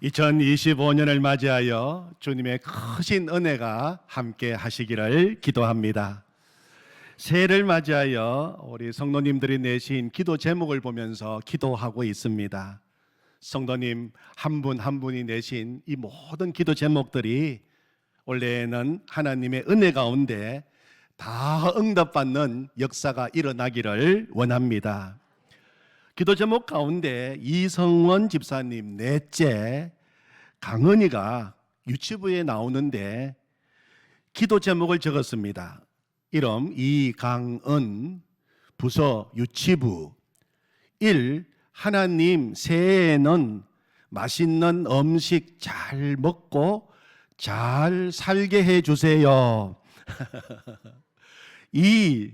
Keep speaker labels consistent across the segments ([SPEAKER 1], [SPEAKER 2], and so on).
[SPEAKER 1] 2025년을 맞이하여 주님의 크신 은혜가 함께 하시기를 기도합니다. 새해를 맞이하여 우리 성도님들이 내신 기도 제목을 보면서 기도하고 있습니다. 성도님 한 분 한 분이 내신 이 모든 기도 제목들이 원래는 하나님의 은혜 가운데 다 응답받는 역사가 일어나기를 원합니다. 기도 제목 가운데 이성원 집사님 넷째 강은이가 유치부에 나오는데 기도 제목을 적었습니다. 이름 이강은, 부서 유치부. 1. 하나님 새해에는 맛있는 음식 잘 먹고 잘 살게 해주세요. 2.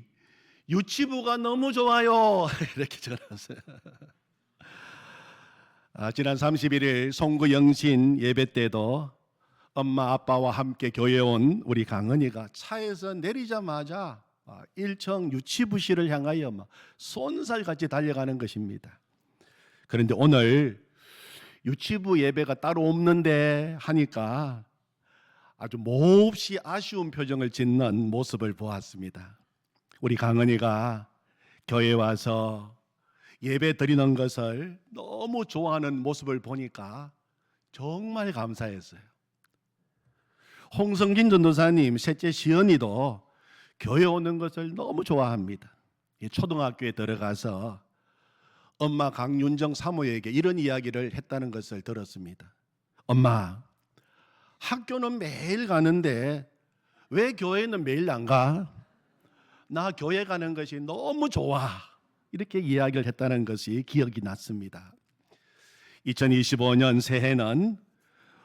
[SPEAKER 1] 유치부가 너무 좋아요. 이렇게 적어놨어요. 지난 31일 송구영신 예배 때도 엄마 아빠와 함께 교회에 온 우리 강은이가 차에서 내리자마자 1층 유치부실을 향하여 쏜살같이 달려가는 것입니다. 그런데 오늘 유치부 예배가 따로 없는데 하니까 아주 몹시 아쉬운 표정을 짓는 모습을 보았습니다. 우리 강은이가 교회에 와서 예배 드리는 것을 너무 좋아하는 모습을 보니까 정말 감사했어요. 홍성진 전도사님 셋째 시연이도 교회 오는 것을 너무 좋아합니다. 초등학교에 들어가서 엄마 강윤정 사모에게 이런 이야기를 했다는 것을 들었습니다. 엄마, 학교는 매일 가는데 왜 교회는 매일 안 가? 나 교회 가는 것이 너무 좋아. 이렇게 이야기를 했다는 것이 기억이 났습니다. 2025년 새해는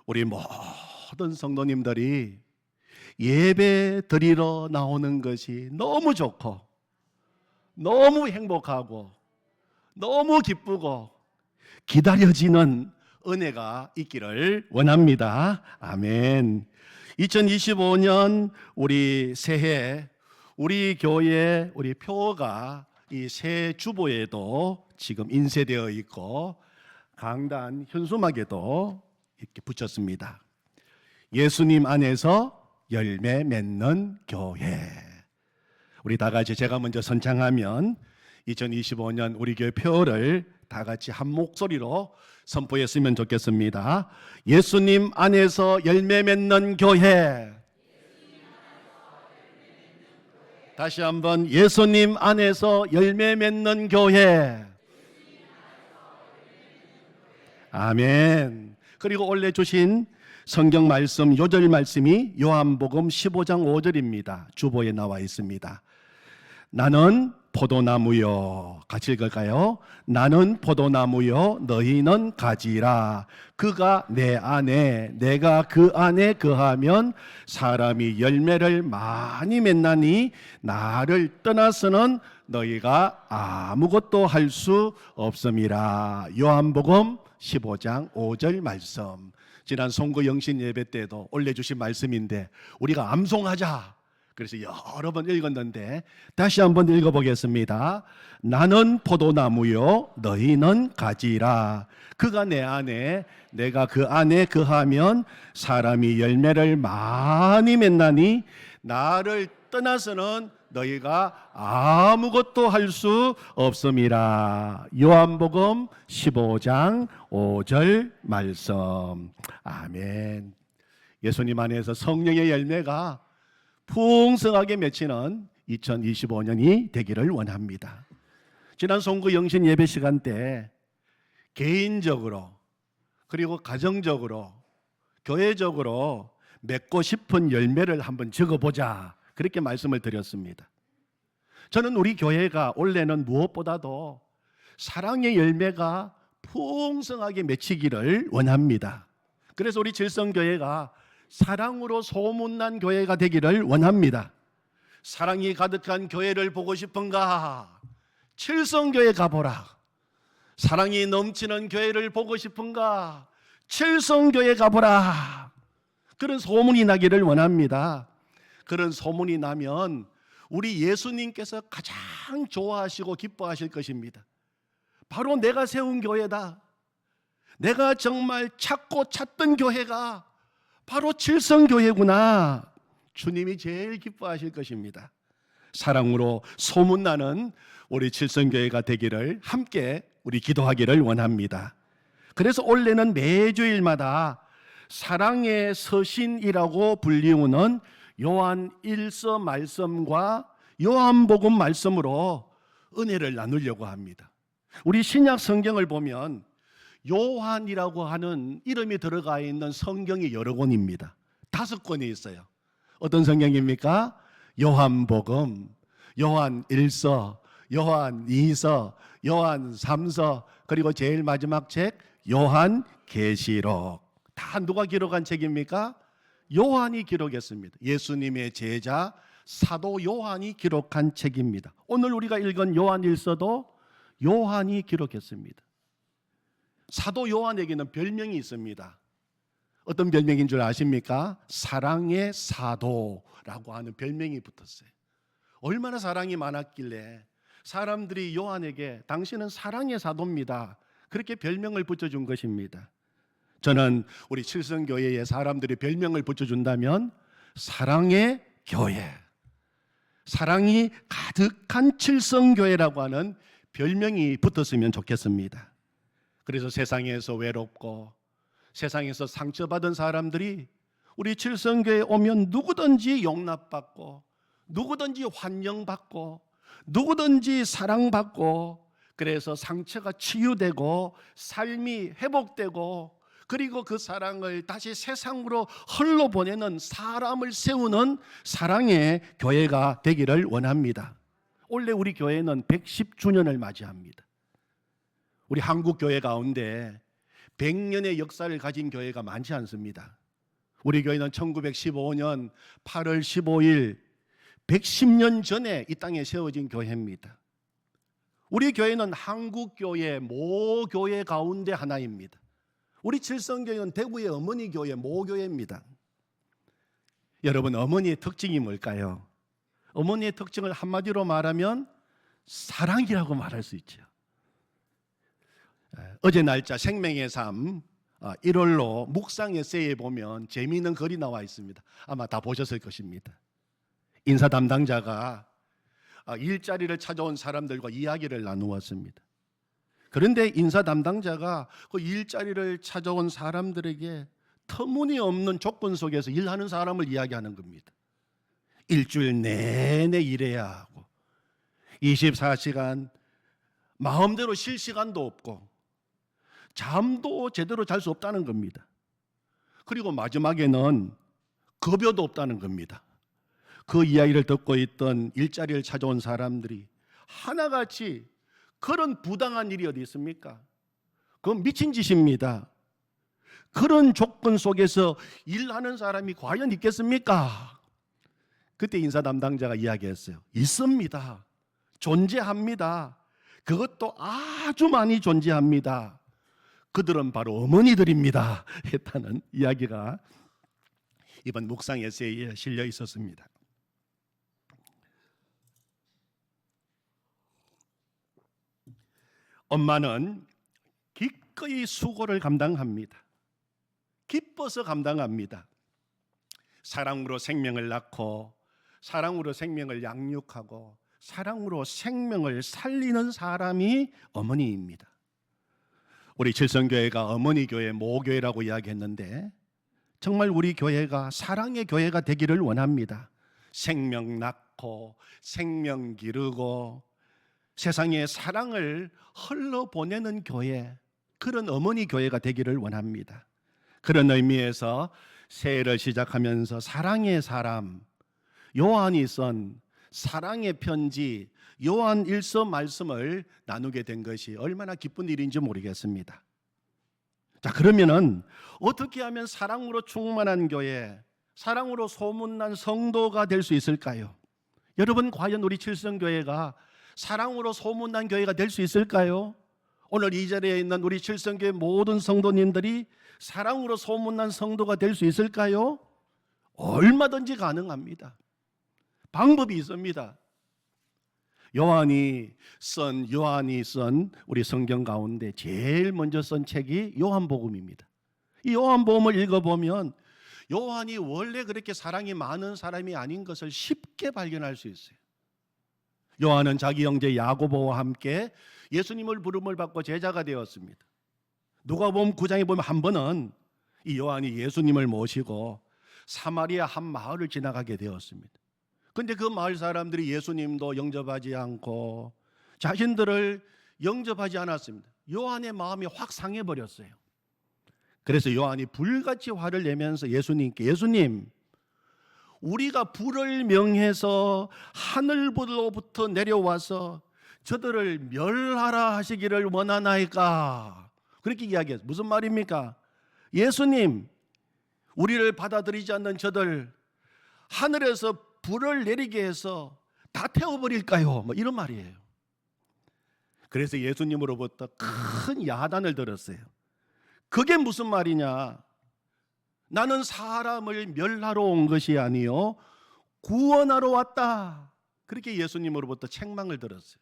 [SPEAKER 1] 우리 모든 성도님들이 예배 드리러 나오는 것이 너무 좋고 너무 행복하고 너무 기쁘고 기다려지는 은혜가 있기를 원합니다. 아멘. 2025년 우리 새해 우리 교회 우리 표가 이 새 주보에도 지금 인쇄되어 있고 강단 현수막에도 이렇게 붙였습니다. 예수님 안에서 열매 맺는 교회. 우리 다 같이 제가 먼저 선창하면 2025년 우리 교회 표를 다 같이 한 목소리로 선포했으면 좋겠습니다. 예수님 안에서 열매 맺는 교회. 다시 한번 예수님 안에서 열매 맺는 교회. 아멘. 그리고 올려주신 성경 말씀 요절 말씀이 요한복음 15장 5절입니다. 주보에 나와 있습니다. 나는 포도나무요. 같이 읽을까요? 나는 포도나무요 너희는 가지라. 그가 내 안에 내가 그 안에 거하면 사람이 열매를 많이 맺나니 나를 떠나서는 너희가 아무것도 할 수 없음이라. 요한복음 15장 5절 말씀. 지난 송구 영신 예배 때도 올려주신 말씀인데 우리가 암송하자. 그래서 여러 번 읽었는데 다시 한번 읽어보겠습니다. 나는 포도나무요 너희는 가지라. 그가 내 안에 내가 그 안에 거하면 사람이 열매를 많이 맺나니 나를 떠나서는 너희가 아무것도 할 수 없음이라. 요한복음 15장 5절 말씀. 아멘. 예수님 안에서 성령의 열매가 풍성하게 맺히는 2025년이 되기를 원합니다. 지난 송구 영신 예배 시간 때 개인적으로 그리고 가정적으로 교회적으로 맺고 싶은 열매를 한번 적어보자 그렇게 말씀을 드렸습니다. 저는 우리 교회가 올해는 무엇보다도 사랑의 열매가 풍성하게 맺히기를 원합니다. 그래서 우리 질성교회가 사랑으로 소문난 교회가 되기를 원합니다. 사랑이 가득한 교회를 보고 싶은가? 칠성교회 가보라. 사랑이 넘치는 교회를 보고 싶은가? 칠성교회 가보라. 그런 소문이 나기를 원합니다. 그런 소문이 나면 우리 예수님께서 가장 좋아하시고 기뻐하실 것입니다. 바로 내가 세운 교회다. 내가 정말 찾고 찾던 교회가 바로 칠성교회구나. 주님이 제일 기뻐하실 것입니다. 사랑으로 소문나는 우리 칠성교회가 되기를 함께 우리 기도하기를 원합니다. 그래서 올해는 매주일마다 사랑의 서신이라고 불리우는 요한 1서 말씀과 요한복음 말씀으로 은혜를 나누려고 합니다. 우리 신약 성경을 보면 요한이라고 하는 이름이 들어가 있는 성경이 여러 권입니다. 5권이 있어요. 어떤 성경입니까? 요한복음, 요한 1서, 요한 2서, 요한 3서, 그리고 제일 마지막 책 요한계시록. 다 누가 기록한 책입니까? 요한이 기록했습니다. 예수님의 제자 사도 요한이 기록한 책입니다. 오늘 우리가 읽은 요한 1서도 요한이 기록했습니다. 사도 요한에게는 별명이 있습니다. 어떤 별명인 줄 아십니까? 사랑의 사도라고 하는 별명이 붙었어요. 얼마나 사랑이 많았길래 사람들이 요한에게 당신은 사랑의 사도입니다, 그렇게 별명을 붙여준 것입니다. 저는 우리 칠성교회에 사람들이 별명을 붙여준다면 사랑의 교회, 사랑이 가득한 칠성교회라고 하는 별명이 붙었으면 좋겠습니다. 그래서 세상에서 외롭고 세상에서 상처받은 사람들이 우리 칠성교회에 오면 누구든지 용납받고 누구든지 환영받고 누구든지 사랑받고, 그래서 상처가 치유되고 삶이 회복되고, 그리고 그 사랑을 다시 세상으로 흘러보내는 사람을 세우는 사랑의 교회가 되기를 원합니다. 올해 우리 교회는 110주년을 맞이합니다. 우리 한국 교회 가운데 100년의 역사를 가진 교회가 많지 않습니다. 우리 교회는 1915년 8월 15일 110년 전에 이 땅에 세워진 교회입니다. 우리 교회는 한국교회 모교회 가운데 하나입니다. 우리 칠성교회는 대구의 어머니 교회 모교회입니다. 여러분, 어머니의 특징이 뭘까요? 어머니의 특징을 한마디로 말하면 사랑이라고 말할 수 있죠. 어제 날짜 생명의 삶 1월로 묵상 에세이에 보면 재미있는 글이 나와 있습니다. 아마 다 보셨을 것입니다. 인사 담당자가 일자리를 찾아온 사람들과 이야기를 나누었습니다. 그런데 인사 담당자가 그 일자리를 찾아온 사람들에게 터무니없는 조건 속에서 일하는 사람을 이야기하는 겁니다. 일주일 내내 일해야 하고 24시간 마음대로 쉴 시간도 없고 잠도 제대로 잘 수 없다는 겁니다. 그리고 마지막에는 급여도 없다는 겁니다. 그 이야기를 듣고 있던 일자리를 찾아온 사람들이 하나같이, 그런 부당한 일이 어디 있습니까? 그건 미친 짓입니다. 그런 조건 속에서 일하는 사람이 과연 있겠습니까? 그때 인사 담당자가 이야기했어요. 있습니다. 존재합니다. 그것도 아주 많이 존재합니다. 그들은 바로 어머니들입니다, 했다는 이야기가 이번 묵상 에세이에 실려 있었습니다. 엄마는 기꺼이 수고를 감당합니다. 기뻐서 감당합니다. 사랑으로 생명을 낳고 사랑으로 생명을 양육하고 사랑으로 생명을 살리는 사람이 어머니입니다. 우리 칠성교회가 어머니 교회, 모교회라고 이야기했는데 정말 우리 교회가 사랑의 교회가 되기를 원합니다. 생명 낳고 생명 기르고 세상에 사랑을 흘러보내는 교회, 그런 어머니 교회가 되기를 원합니다. 그런 의미에서 새해를 시작하면서 사랑의 사람, 요한이 쓴 사랑의 편지 요한 1서 말씀을 나누게 된 것이 얼마나 기쁜 일인지 모르겠습니다. 자, 그러면은 어떻게 하면 사랑으로 충만한 교회, 사랑으로 소문난 성도가 될 수 있을까요? 여러분, 과연 우리 칠성교회가 사랑으로 소문난 교회가 될 수 있을까요? 오늘 이 자리에 있는 우리 칠성교회 모든 성도님들이 사랑으로 소문난 성도가 될 수 있을까요? 얼마든지 가능합니다. 방법이 있습니다. 요한이 쓴 우리 성경 가운데 제일 먼저 쓴 책이 요한복음입니다. 이 요한복음을 읽어보면 요한이 원래 그렇게 사랑이 많은 사람이 아닌 것을 쉽게 발견할 수 있어요. 요한은 자기 형제 야고보와 함께 예수님을 부름을 받고 제자가 되었습니다. 누가복음 9장에 보면 한 번은 이 요한이 예수님을 모시고 사마리아 한 마을을 지나가게 되었습니다. 그런데 그 마을 사람들이 예수님도 영접하지 않고 자신들을 영접하지 않았습니다. 요한의 마음이 확 상해버렸어요. 그래서 요한이 불같이 화를 내면서 예수님께, 예수님, 우리가 불을 명해서 하늘로부터 내려와서 저들을 멸하라 하시기를 원하나이까? 그렇게 이야기했어요. 무슨 말입니까? 예수님, 우리를 받아들이지 않는 저들 하늘에서 불을 내리게 해서 다 태워버릴까요? 뭐 이런 말이에요. 그래서 예수님으로부터 큰 야단을 들었어요. 그게 무슨 말이냐? 나는 사람을 멸하러 온 것이 아니요 구원하러 왔다. 그렇게 예수님으로부터 책망을 들었어요.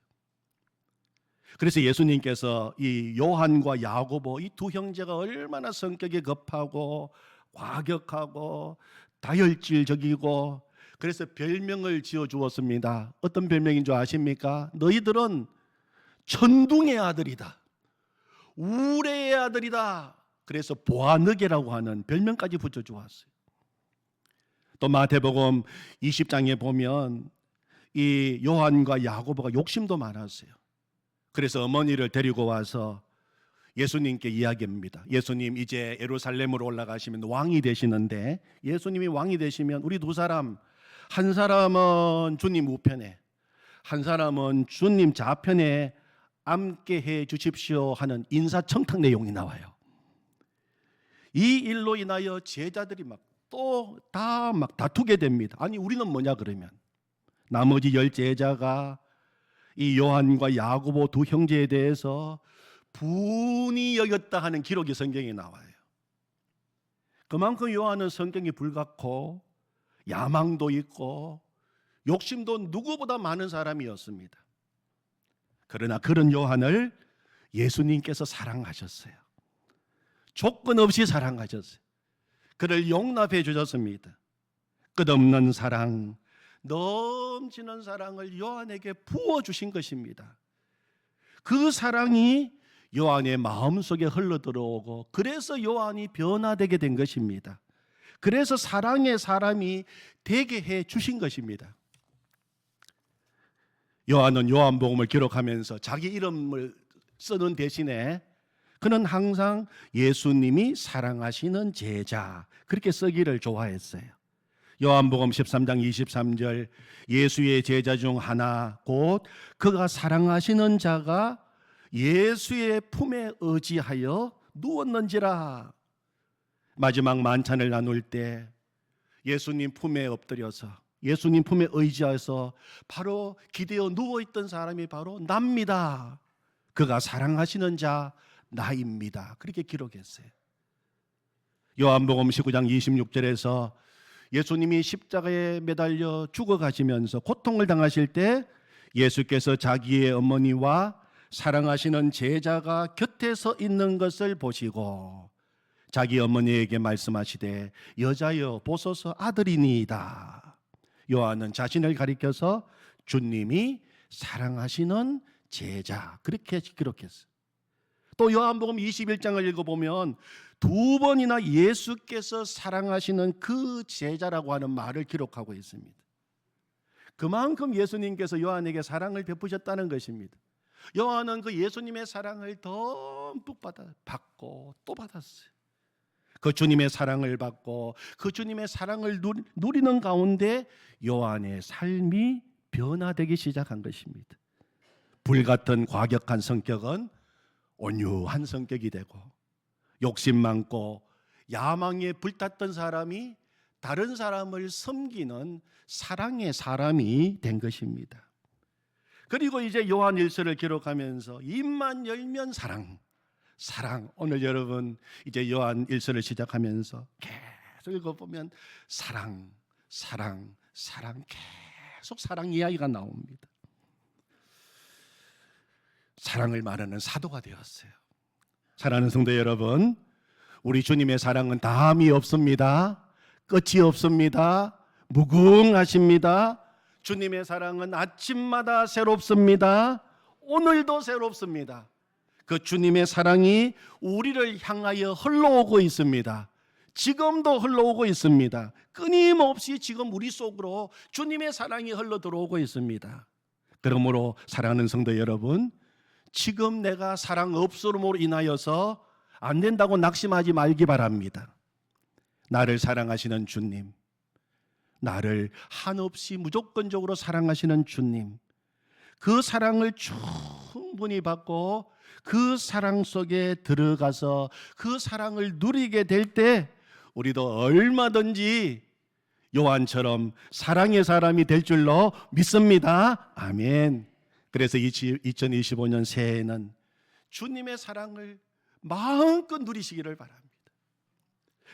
[SPEAKER 1] 그래서 예수님께서 이 요한과 야고보 이 두 형제가 얼마나 성격이 급하고 과격하고 다혈질적이고 그래서 별명을 지어 주었습니다. 어떤 별명인 줄 아십니까? 너희들은 천둥의 아들이다, 우레의 아들이다. 그래서 보아느게라고 하는 별명까지 붙여 주었어요. 또 마태복음 20장에 보면 이 요한과 야고보가 욕심도 많았어요. 그래서 어머니를 데리고 와서 예수님께 이야기합니다. 예수님 이제 예루살렘으로 올라가시면 왕이 되시는데 예수님이 왕이 되시면 우리 두 사람, 한 사람은 주님 우편에 한 사람은 주님 좌편에 앉게 해 주십시오 하는 인사청탁 내용이 나와요. 이 일로 인하여 제자들이 막 다투게 됩니다. 아니 우리는 뭐냐 그러면 나머지 10제자가 이 요한과 야고보 두 형제에 대해서 분이 여겼다 하는 기록이 성경에 나와요. 그만큼 요한은 성격이 불같고 야망도 있고 욕심도 누구보다 많은 사람이었습니다. 그러나 그런 요한을 예수님께서 사랑하셨어요. 조건 없이 사랑하셨어요. 그를 용납해 주셨습니다. 끝없는 사랑, 넘치는 사랑을 요한에게 부어주신 것입니다. 그 사랑이 요한의 마음속에 흘러들어오고 그래서 요한이 변화되게 된 것입니다. 그래서 사랑의 사람이 되게 해 주신 것입니다. 요한은 요한복음을 기록하면서 자기 이름을 쓰는 대신에 그는 항상 예수님이 사랑하시는 제자 그렇게 쓰기를 좋아했어요. 요한복음 13장 23절 예수의 제자 중 하나 곧 그가 사랑하시는 자가 예수의 품에 의지하여 누웠는지라. 마지막 만찬을 나눌 때 예수님 품에 엎드려서 예수님 품에 의지해서 바로 기대어 누워있던 사람이 바로 납니다. 그가 사랑하시는 자 나입니다. 그렇게 기록했어요. 요한복음 19장 26절에서 예수님이 십자가에 매달려 죽어가시면서 고통을 당하실 때 예수께서 자기의 어머니와 사랑하시는 제자가 곁에 서 있는 것을 보시고 자기 어머니에게 말씀하시되 여자여 보소서 아들이니이다. 요한은 자신을 가리켜서 주님이 사랑하시는 제자 그렇게 기록했어요. 또 요한복음 21장을 읽어보면 두 번이나 예수께서 사랑하시는 그 제자라고 하는 말을 기록하고 있습니다. 그만큼 예수님께서 요한에게 사랑을 베푸셨다는 것입니다. 요한은 그 예수님의 사랑을 듬뿍 받고 또 받았어요. 그 주님의 사랑을 받고 그 주님의 사랑을 누리는 가운데 요한의 삶이 변화되기 시작한 것입니다. 불같은 과격한 성격은 온유한 성격이 되고 욕심 많고 야망에 불탔던 사람이 다른 사람을 섬기는 사랑의 사람이 된 것입니다. 그리고 이제 요한 1서를 기록하면서 입만 열면 사랑. 오늘 여러분 이제 요한 1서를 시작하면서 계속 읽어보면 사랑 계속 사랑 이야기가 나옵니다. 사랑을 말하는 사도가 되었어요. 사랑하는 성도 여러분, 우리 주님의 사랑은 다함이 없습니다. 끝이 없습니다. 무궁하십니다. 주님의 사랑은 아침마다 새롭습니다. 오늘도 새롭습니다. 그 주님의 사랑이 우리를 향하여 흘러오고 있습니다. 지금도 흘러오고 있습니다. 끊임없이 지금 우리 속으로 주님의 사랑이 흘러 들어오고 있습니다. 그러므로 사랑하는 성도 여러분, 지금 내가 사랑 없음으로 인하여서 안 된다고 낙심하지 말기 바랍니다. 나를 사랑하시는 주님, 나를 한없이 무조건적으로 사랑하시는 주님, 그 사랑을 충분히 받고 그 사랑 속에 들어가서 그 사랑을 누리게 될 때 우리도 얼마든지 요한처럼 사랑의 사람이 될 줄로 믿습니다. 아멘. 그래서 2025년 새해에는 주님의 사랑을 마음껏 누리시기를 바랍니다.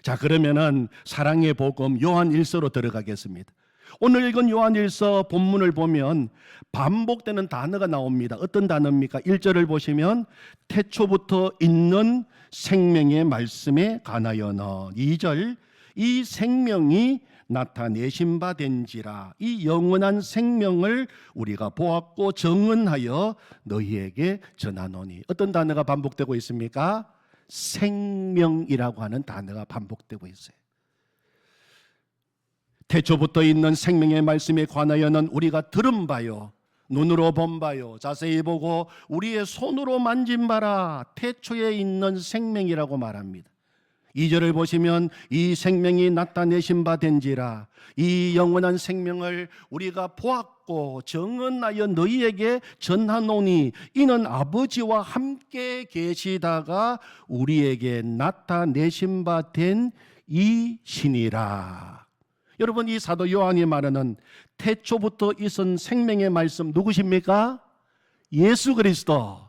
[SPEAKER 1] 자, 그러면은 사랑의 복음 요한 1서로 들어가겠습니다. 오늘 읽은 요한 1서 본문을 보면 반복되는 단어가 나옵니다. 어떤 단어입니까? 1절을 보시면 태초부터 있는 생명의 말씀에 관하여는, 2절 이 생명이 나타내신 바 된지라, 이 영원한 생명을 우리가 보았고 정언하여 너희에게 전하노니. 어떤 단어가 반복되고 있습니까? 생명이라고 하는 단어가 반복되고 있어요. 태초부터 있는 생명의 말씀에 관하여는 우리가 들은 바요, 눈으로 본 바요, 자세히 보고 우리의 손으로 만진 바라. 태초에 있는 생명이라고 말합니다. 2절을 보시면 이 생명이 나타내신 바 된지라, 이 영원한 생명을 우리가 보았고 정언하여 너희에게 전하노니, 이는 아버지와 함께 계시다가 우리에게 나타내신 바 된 이 신이라. 여러분, 이 사도 요한이 말하는 태초부터 있은 생명의 말씀 누구십니까? 예수 그리스도.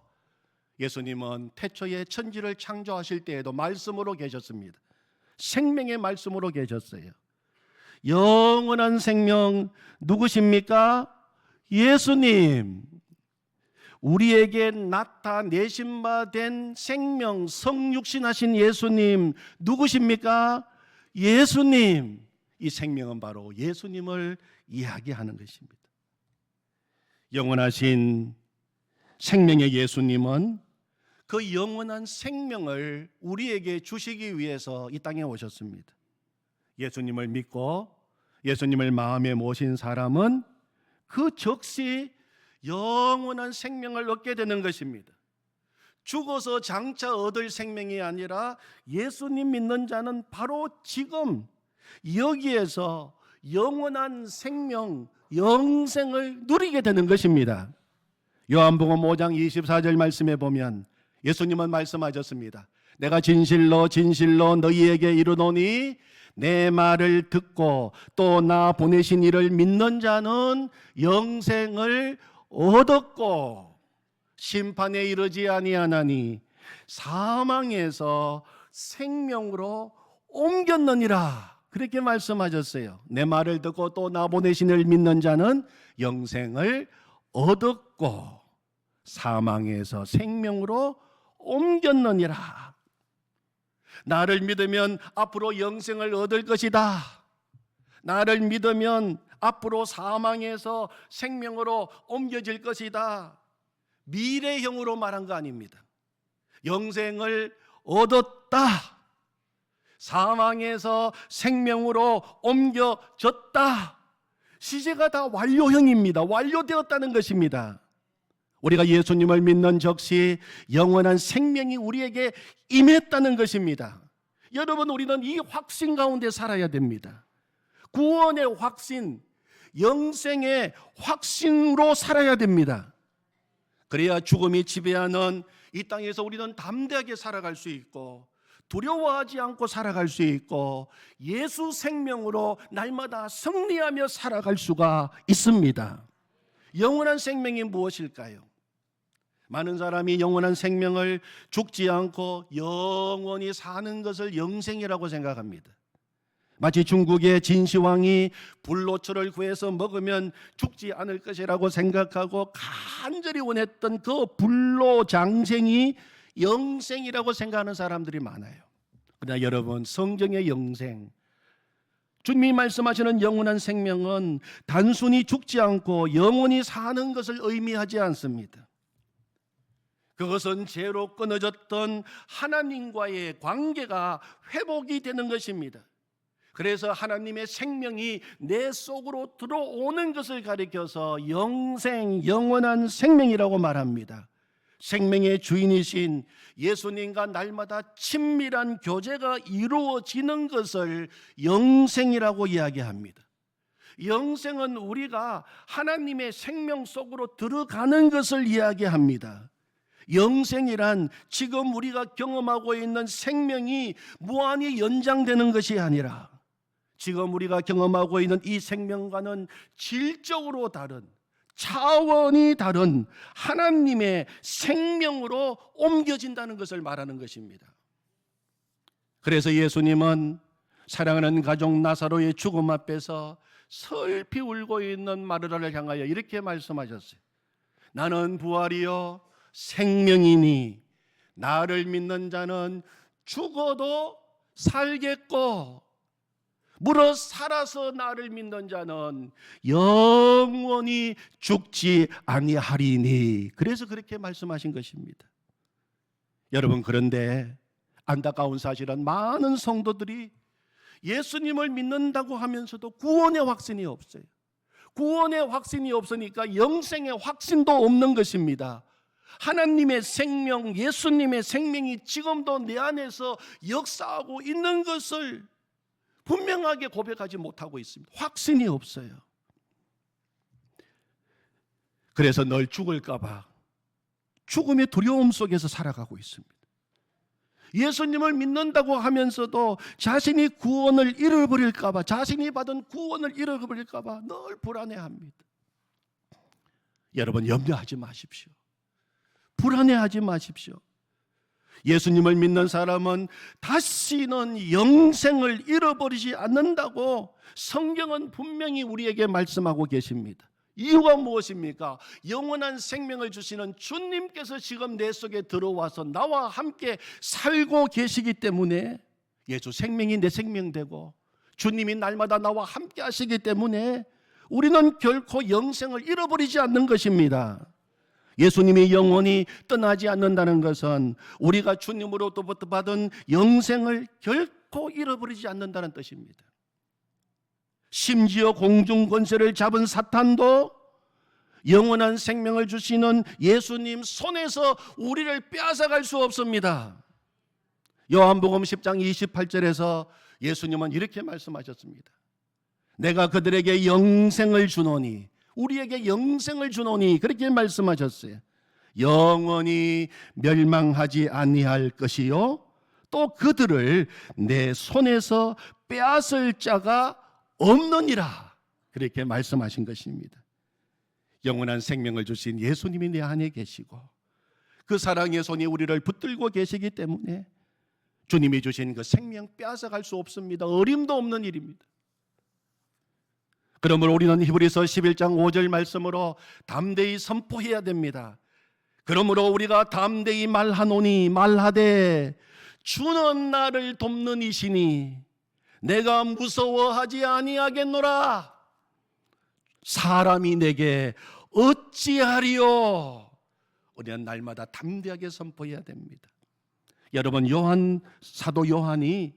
[SPEAKER 1] 예수님은 태초에 천지를 창조하실 때에도 말씀으로 계셨습니다. 생명의 말씀으로 계셨어요. 영원한 생명 누구십니까? 예수님. 우리에게 나타내신 바 된 생명, 성육신하신 예수님 누구십니까? 예수님. 이 생명은 바로 예수님을 이야기하는 것입니다. 영원하신 생명의 예수님은 그 영원한 생명을 우리에게 주시기 위해서 이 땅에 오셨습니다. 예수님을 믿고 예수님을 마음에 모신 사람은 그 즉시 영원한 생명을 얻게 되는 것입니다. 죽어서 장차 얻을 생명이 아니라 예수님 믿는 자는 바로 지금 여기에서 영원한 생명, 영생을 누리게 되는 것입니다. 요한복음 5장 24절 말씀에 보면 예수님은 말씀하셨습니다. 내가 진실로 진실로 너희에게 이르노니 내 말을 듣고 또 나 보내신 이를 믿는 자는 영생을 얻었고 심판에 이르지 아니하나니 사망에서 생명으로 옮겼느니라. 그렇게 말씀하셨어요. 내 말을 듣고 또 나 보내신 이를 믿는 자는 영생을 얻었고 사망에서 생명으로 옮겼느니라. 나를 믿으면 앞으로 영생을 얻을 것이다. 나를 믿으면 앞으로 사망에서 생명으로 옮겨질 것이다. 미래형으로 말한 거 아닙니다. 영생을 얻었다. 사망에서 생명으로 옮겨졌다. 시제가 다 완료형입니다. 완료되었다는 것입니다. 우리가 예수님을 믿는 즉시 영원한 생명이 우리에게 임했다는 것입니다. 여러분, 우리는 이 확신 가운데 살아야 됩니다. 구원의 확신, 영생의 확신으로 살아야 됩니다. 그래야 죽음이 지배하는 이 땅에서 우리는 담대하게 살아갈 수 있고 두려워하지 않고 살아갈 수 있고 예수 생명으로 날마다 승리하며 살아갈 수가 있습니다. 영원한 생명이 무엇일까요? 많은 사람이 영원한 생명을 죽지 않고 영원히 사는 것을 영생이라고 생각합니다. 마치 중국의 진시황이 불로초를 구해서 먹으면 죽지 않을 것이라고 생각하고 간절히 원했던 그 불로장생이 영생이라고 생각하는 사람들이 많아요. 그러나 여러분, 성경의 영생, 주님이 말씀하시는 영원한 생명은 단순히 죽지 않고 영원히 사는 것을 의미하지 않습니다. 그것은 죄로 끊어졌던 하나님과의 관계가 회복이 되는 것입니다. 그래서 하나님의 생명이 내 속으로 들어오는 것을 가리켜서 영생, 영원한 생명이라고 말합니다. 생명의 주인이신 예수님과 날마다 친밀한 교제가 이루어지는 것을 영생이라고 이야기합니다. 영생은 우리가 하나님의 생명 속으로 들어가는 것을 이야기합니다. 영생이란 지금 우리가 경험하고 있는 생명이 무한히 연장되는 것이 아니라 지금 우리가 경험하고 있는 이 생명과는 질적으로 다른, 차원이 다른 하나님의 생명으로 옮겨진다는 것을 말하는 것입니다. 그래서 예수님은 사랑하는 가족 나사로의 죽음 앞에서 슬피 울고 있는 마르다를 향하여 이렇게 말씀하셨어요. 나는 부활이요 생명이니 나를 믿는 자는 죽어도 살겠고 물어 살아서 나를 믿는 자는 영원히 죽지 아니하리니. 그래서 그렇게 말씀하신 것입니다. 여러분, 그런데 안타까운 사실은 많은 성도들이 예수님을 믿는다고 하면서도 구원의 확신이 없어요. 구원의 확신이 없으니까 영생의 확신도 없는 것입니다. 하나님의 생명, 예수님의 생명이 지금도 내 안에서 역사하고 있는 것을 분명하게 고백하지 못하고 있습니다. 확신이 없어요. 그래서 늘 죽을까 봐 죽음의 두려움 속에서 살아가고 있습니다. 예수님을 믿는다고 하면서도 자신이 구원을 잃어버릴까 봐, 자신이 받은 구원을 잃어버릴까 봐 늘 불안해합니다. 여러분, 염려하지 마십시오. 불안해하지 마십시오. 예수님을 믿는 사람은 다시는 영생을 잃어버리지 않는다고 성경은 분명히 우리에게 말씀하고 계십니다. 이유가 무엇입니까? 영원한 생명을 주시는 주님께서 지금 내 속에 들어와서 나와 함께 살고 계시기 때문에, 예수 생명이 내 생명 되고 주님이 날마다 나와 함께 하시기 때문에 우리는 결코 영생을 잃어버리지 않는 것입니다. 예수님이 영원히 떠나지 않는다는 것은 우리가 주님으로부터 받은 영생을 결코 잃어버리지 않는다는 뜻입니다. 심지어 공중 권세를 잡은 사탄도 영원한 생명을 주시는 예수님 손에서 우리를 빼앗아갈 수 없습니다. 요한복음 10장 28절에서 예수님은 이렇게 말씀하셨습니다. 내가 그들에게 영생을 주노니, 우리에게 영생을 주노니, 그렇게 말씀하셨어요. 영원히 멸망하지 아니할 것이요 또 그들을 내 손에서 빼앗을 자가 없느니라, 그렇게 말씀하신 것입니다. 영원한 생명을 주신 예수님이 내 안에 계시고 그 사랑의 손이 우리를 붙들고 계시기 때문에 주님이 주신 그 생명 빼앗아갈 수 없습니다. 어림도 없는 일입니다. 그러므로 우리는 히브리서 11장 5절 말씀으로 담대히 선포해야 됩니다. 그러므로 우리가 담대히 말하노니, 말하되 주는 나를 돕는 이시니 내가 무서워하지 아니하겠노라. 사람이 내게 어찌하리요? 우리는 날마다 담대하게 선포해야 됩니다. 여러분, 사도 요한이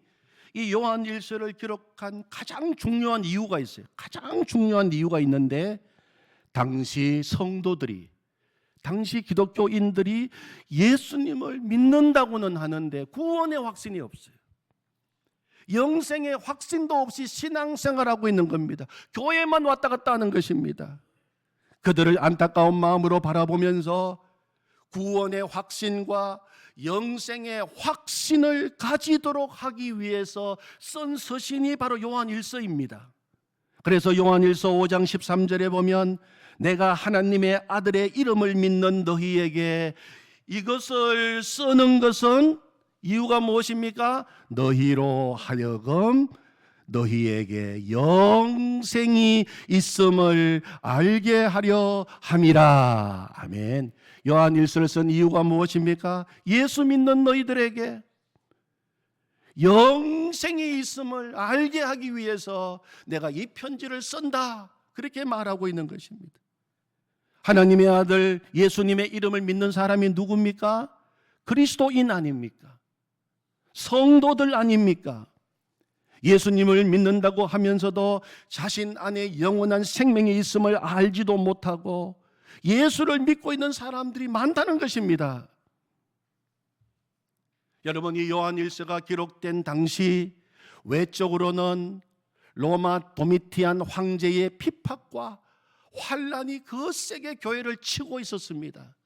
[SPEAKER 1] 이 요한 1서를 기록한 가장 중요한 이유가 있어요. 가장 중요한 이유가 있는데, 당시 성도들이, 당시 기독교인들이 예수님을 믿는다고는 하는데 구원의 확신이 없어요. 영생의 확신도 없이 신앙생활하고 있는 겁니다. 교회만 왔다 갔다 하는 것입니다. 그들을 안타까운 마음으로 바라보면서 구원의 확신과 영생의 확신을 가지도록 하기 위해서 쓴 서신이 바로 요한 1서입니다. 그래서 요한 1서 5장 13절에 보면 내가 하나님의 아들의 이름을 믿는 너희에게 이것을 쓰는 것은 이유가 무엇입니까? 너희로 하여금 너희에게 영생이 있음을 알게 하려 함이라. 아멘. 요한일서를 쓴 이유가 무엇입니까? 예수 믿는 너희들에게 영생이 있음을 알게 하기 위해서 내가 이 편지를 쓴다, 그렇게 말하고 있는 것입니다. 하나님의 아들 예수님의 이름을 믿는 사람이 누굽니까? 그리스도인 아닙니까? 성도들 아닙니까? 예수님을 믿는다고 하면서도 자신 안에 영원한 생명이 있음을 알지도 못하고 예수를 믿고 있는 사람들이 많다는 것입니다. 여러분, 이 요한일서가 기록된 당시 외적으로는 로마 도미티안 황제의 핍박과 환란이 거세게 교회를 치고 있었습니다.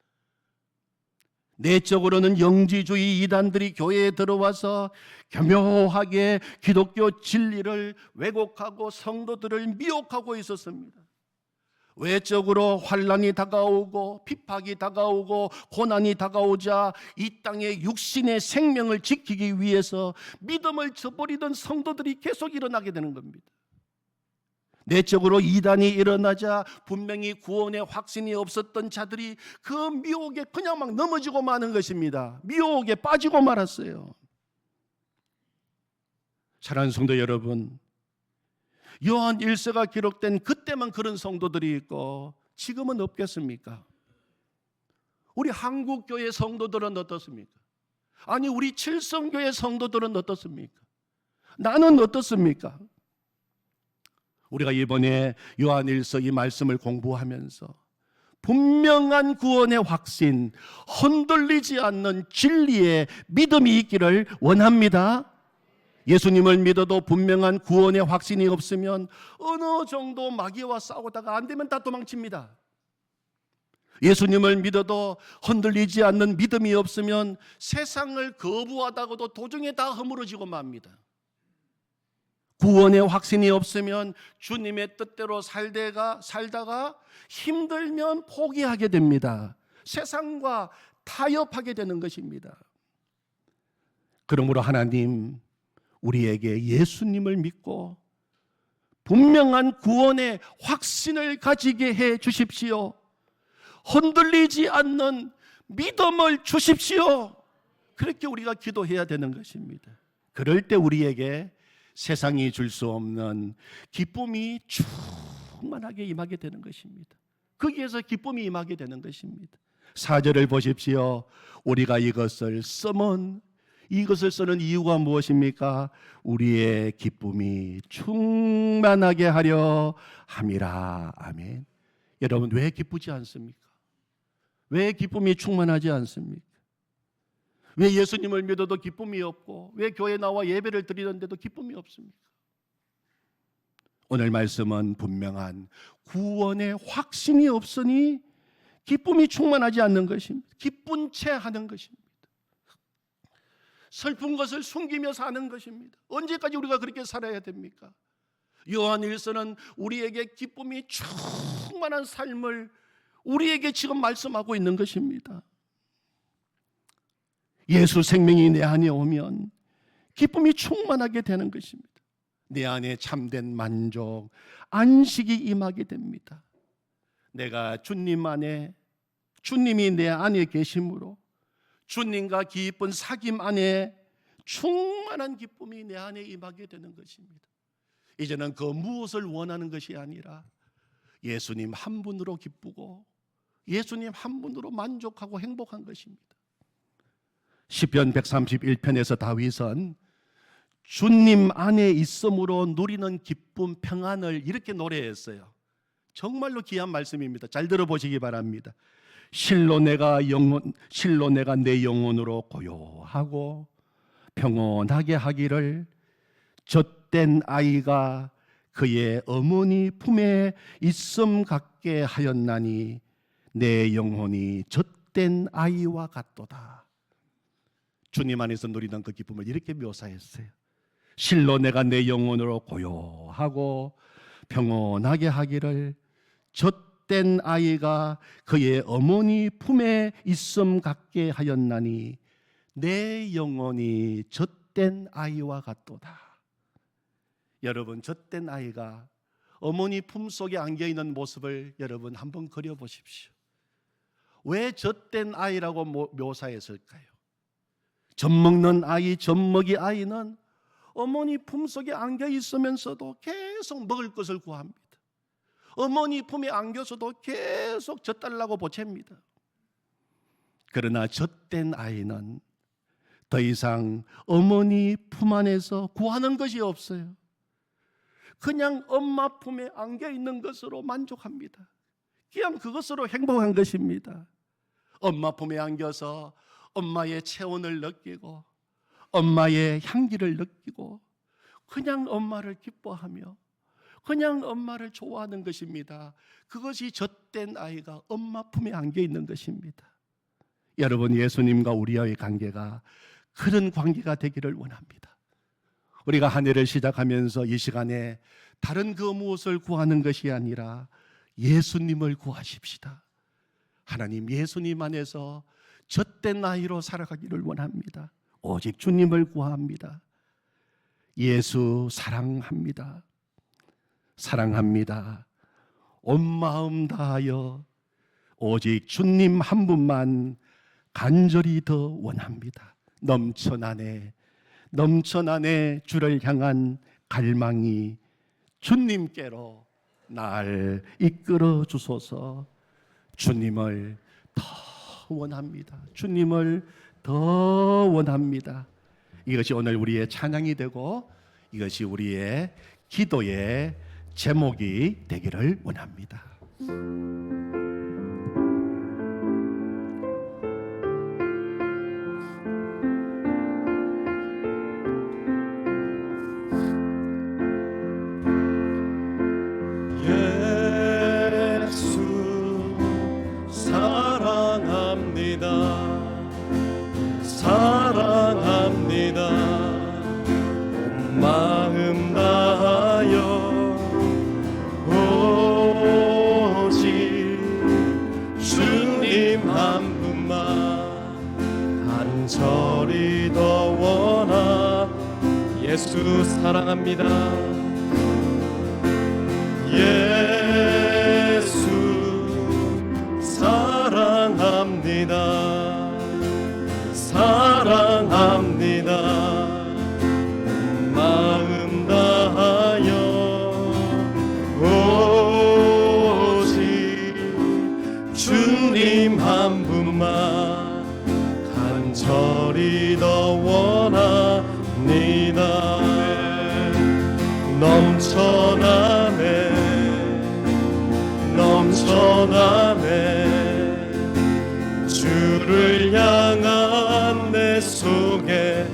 [SPEAKER 1] 내적으로는 영지주의 이단들이 교회에 들어와서 교묘하게 기독교 진리를 왜곡하고 성도들을 미혹하고 있었습니다. 외적으로 환란이 다가오고 핍박이 다가오고 고난이 다가오자 이 땅의 육신의 생명을 지키기 위해서 믿음을 저버리던 성도들이 계속 일어나게 되는 겁니다. 내적으로 이단이 일어나자 분명히 구원의 확신이 없었던 자들이 그 미혹에 그냥 막 넘어지고 마는 것입니다. 미혹에 빠지고 말았어요. 사랑하는 성도 여러분, 요한 1서가 기록된 그때만 그런 성도들이 있고 지금은 없겠습니까? 우리 한국교회 성도들은 어떻습니까? 아니, 우리 칠성교회 성도들은 어떻습니까? 나는 어떻습니까? 우리가 이번에 요한 1서 이 말씀을 공부하면서 분명한 구원의 확신, 흔들리지 않는 진리의 믿음이 있기를 원합니다. 예수님을 믿어도 분명한 구원의 확신이 없으면 어느 정도 마귀와 싸우다가 안 되면 다 도망칩니다. 예수님을 믿어도 흔들리지 않는 믿음이 없으면 세상을 거부하다가도 도중에 다 허물어지고 맙니다. 구원의 확신이 없으면 주님의 뜻대로 살다가 힘들면 포기하게 됩니다. 세상과 타협하게 되는 것입니다. 그러므로 하나님, 우리에게 예수님을 믿고 분명한 구원의 확신을 가지게 해 주십시오. 흔들리지 않는 믿음을 주십시오. 그렇게 우리가 기도해야 되는 것입니다. 그럴 때 우리에게 세상이 줄 수 없는 기쁨이 충만하게 임하게 되는 것입니다. 거기에서 기쁨이 임하게 되는 것입니다. 4절을 보십시오. 우리가 이것을 쓰는 이유가 무엇입니까? 우리의 기쁨이 충만하게 하려 함이라. 아멘. 여러분, 왜 기쁘지 않습니까? 왜 기쁨이 충만하지 않습니까? 왜 예수님을 믿어도 기쁨이 없고 왜 교회 나와 예배를 드리는데도 기쁨이 없습니까? 오늘 말씀은 분명한 구원의 확신이 없으니 기쁨이 충만하지 않는 것입니다. 기쁜 채 하는 것입니다. 슬픈 것을 숨기며 사는 것입니다. 언제까지 우리가 그렇게 살아야 됩니까? 요한 1서는 우리에게 기쁨이 충만한 삶을 우리에게 지금 말씀하고 있는 것입니다. 예수 생명이 내 안에 오면 기쁨이 충만하게 되는 것입니다. 내 안에 참된 만족, 안식이 임하게 됩니다. 내가 주님 안에, 주님이 내 안에 계심으로 주님과 깊은 사귐 안에 충만한 기쁨이 내 안에 임하게 되는 것입니다. 이제는 그 무엇을 원하는 것이 아니라 예수님 한 분으로 기쁘고 예수님 한 분으로 만족하고 행복한 것입니다. 시편 131편에서 다윗은 주님 안에 있음으로 누리는 기쁨, 평안을 이렇게 노래했어요. 정말로 귀한 말씀입니다. 잘 들어보시기 바랍니다. 실로 내가 내 영혼으로 고요하고 평온하게 하기를 젖된 아이가 그의 어머니 품에 있음 같게 하였나니 내 영혼이 젖된 아이와 같도다. 주님 안에서 누리는 그 기쁨을 이렇게 묘사했어요. 실로 내가 내 영혼으로 고요하고 평온하게 하기를 젖된 아이가 그의 어머니 품에 있음 같게 하였나니 내 영혼이 젖된 아이와 같도다. 여러분, 젖된 아이가 어머니 품속에 안겨있는 모습을 여러분 한번 그려보십시오. 왜 젖된 아이라고 묘사했을까요? 젖먹는 아이, 젖먹이 아이는 어머니 품속에 안겨있으면서도 계속 먹을 것을 구합니다. 어머니 품에 안겨서도 계속 젖달라고 보챕니다. 그러나 젖된 아이는 더 이상 어머니 품 안에서 구하는 것이 없어요. 그냥 엄마 품에 안겨있는 것으로 만족합니다. 그냥 그것으로 행복한 것입니다. 엄마 품에 안겨서 엄마의 체온을 느끼고 엄마의 향기를 느끼고 그냥 엄마를 기뻐하며 그냥 엄마를 좋아하는 것입니다. 그것이 젖된 아이가 엄마 품에 안겨있는 것입니다. 여러분, 예수님과 우리와의 관계가 그런 관계가 되기를 원합니다. 우리가 한 해를 시작하면서 이 시간에 다른 그 무엇을 구하는 것이 아니라 예수님을 구하십시다. 하나님, 예수님 안에서 젖된 아이로 살아가기를 원합니다. 오직 주님을 구합니다. 예수 사랑합니다. 사랑합니다. 온 마음 다하여 오직 주님 한 분만 간절히 더 원합니다. 넘쳐나네 주를 향한 갈망이 주님께로 날 이끌어 주소서. 주님을 더 원합니다. 주님을 더 원합니다. 이것이 오늘 우리의 찬양이 되고 이것이 우리의 기도의 제목이 되기를 원합니다.
[SPEAKER 2] 사랑합니다. 온 마음 다하여 오직 주님 한 분만 간절히 더 원하. 예수 사랑합니다. 예수 사랑합니다. 사랑합니다. 마음 다하여 오직 주님 한 분만 간절히 더 원합니다. 넘쳐나네 주를 향한 내 속에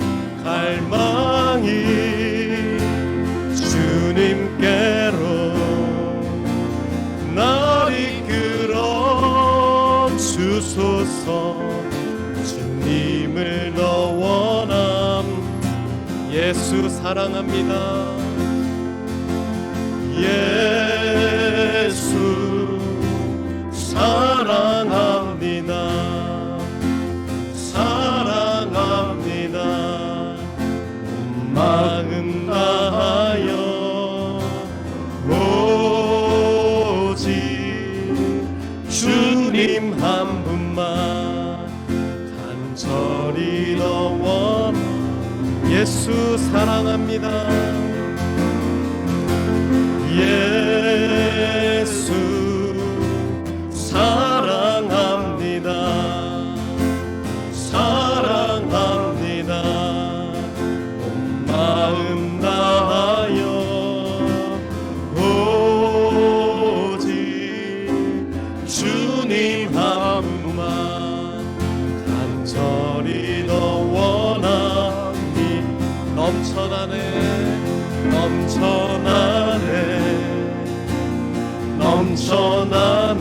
[SPEAKER 2] 갈망이 주님께로 날 이끌어 주소서. 주님을 더 원함. 예수 사랑합니다. 예수 사랑합니다. 사랑합니다. 온 마음 다하여 오직 주님 한 분만 간절히 더 원. 예수 사랑합니다. 예수 사랑합니다. 사랑합니다. 온 마음 다하여 오직 주님 한 분만 간절히 더 원하니. 넘쳐나네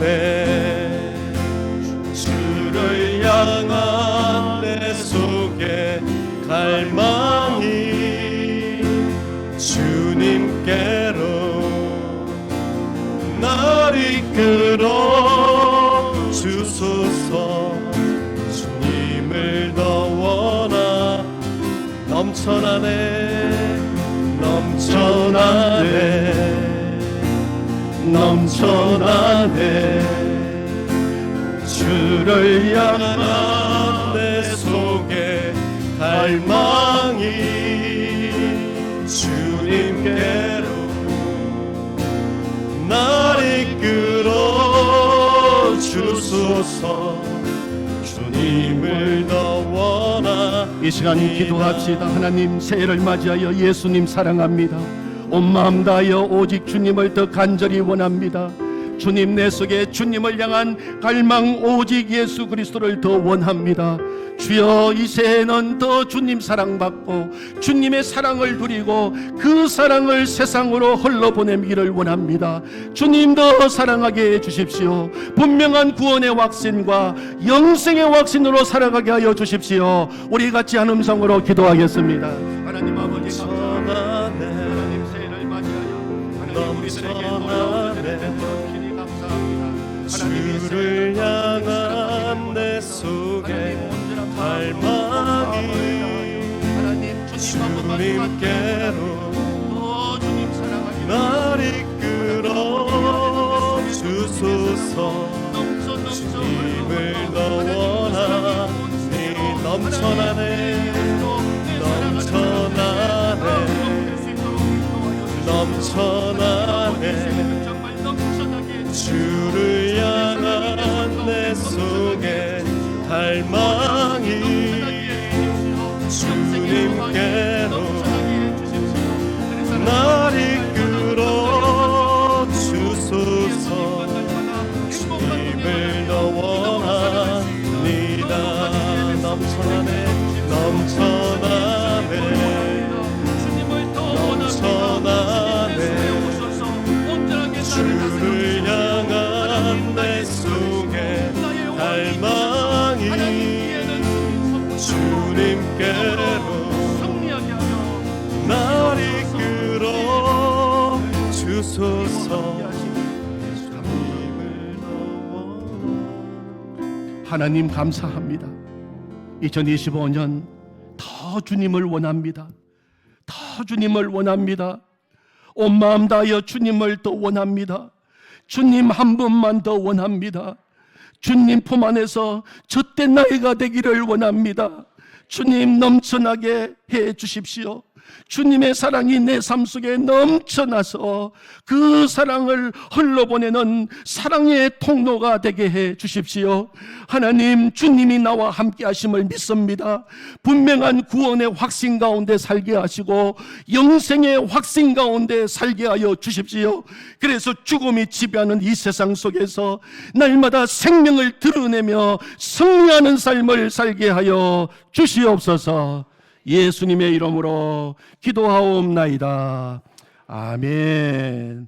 [SPEAKER 2] 주를 향한 내 속에 갈망이 주님께로 날 이끌어 주소서. 주님을 더 원하. 넘쳐나네 넘쳐나네. 주를 향한 내 속에 갈망이 주님께로 날 이끌어 주소서. 주님을 더 원하니.
[SPEAKER 1] 이 시간 기도합시다. 하나님, 새해를 맞이하여 예수님 사랑합니다. 온 마음 다하여 오직 주님을 더 간절히 원합니다. 주님, 내 속에 주님을 향한 갈망, 오직 예수 그리스도를 더 원합니다. 주여, 이 새해는 더 주님 사랑받고 주님의 사랑을 누리고 그 사랑을 세상으로 흘러보내기를 원합니다. 주님, 더 사랑하게 해주십시오. 분명한 구원의 확신과 영생의 확신으로 살아가게 하여 주십시오. 우리 같이 한 음성으로 기도하겠습니다. 하나님 아버지, 감사합니다. 하나님, 새해를 맞이하여 하나님 우리들에게 놀라운 은혜를 베풀어 감사합니다.
[SPEAKER 2] 주를 향한 내 속에 갈망이 주님께로 날 이끌어 주소서. 주님을 더 원하니. 넘쳐나네 넘쳐나네 넘쳐나네. 주를 향한 내 속에 갈망이 주님께로 날 이끌어 주소서. 주님을 더 원합니다. 넘쳐나네 넘쳐나네 넘쳐나네. 주를 향한 내 속에 갈망이 주님께로 날 이끌어 주소서.
[SPEAKER 1] 하나님, 감사합니다. 2025년 더 주님을 원합니다. 더 주님을 원합니다. 온 마음 다하여 주님을 더 원합니다. 주님 한 분만 더 원합니다. 주님 품 안에서 젖된 나이가 되기를 원합니다. 주님, 넘쳐나게 해 주십시오. 주님의 사랑이 내 삶 속에 넘쳐나서 그 사랑을 흘러보내는 사랑의 통로가 되게 해 주십시오. 하나님, 주님이 나와 함께 하심을 믿습니다. 분명한 구원의 확신 가운데 살게 하시고 영생의 확신 가운데 살게 하여 주십시오. 그래서 죽음이 지배하는 이 세상 속에서 날마다 생명을 드러내며 승리하는 삶을 살게 하여 주시옵소서. 예수님의 이름으로 기도하옵나이다. 아멘.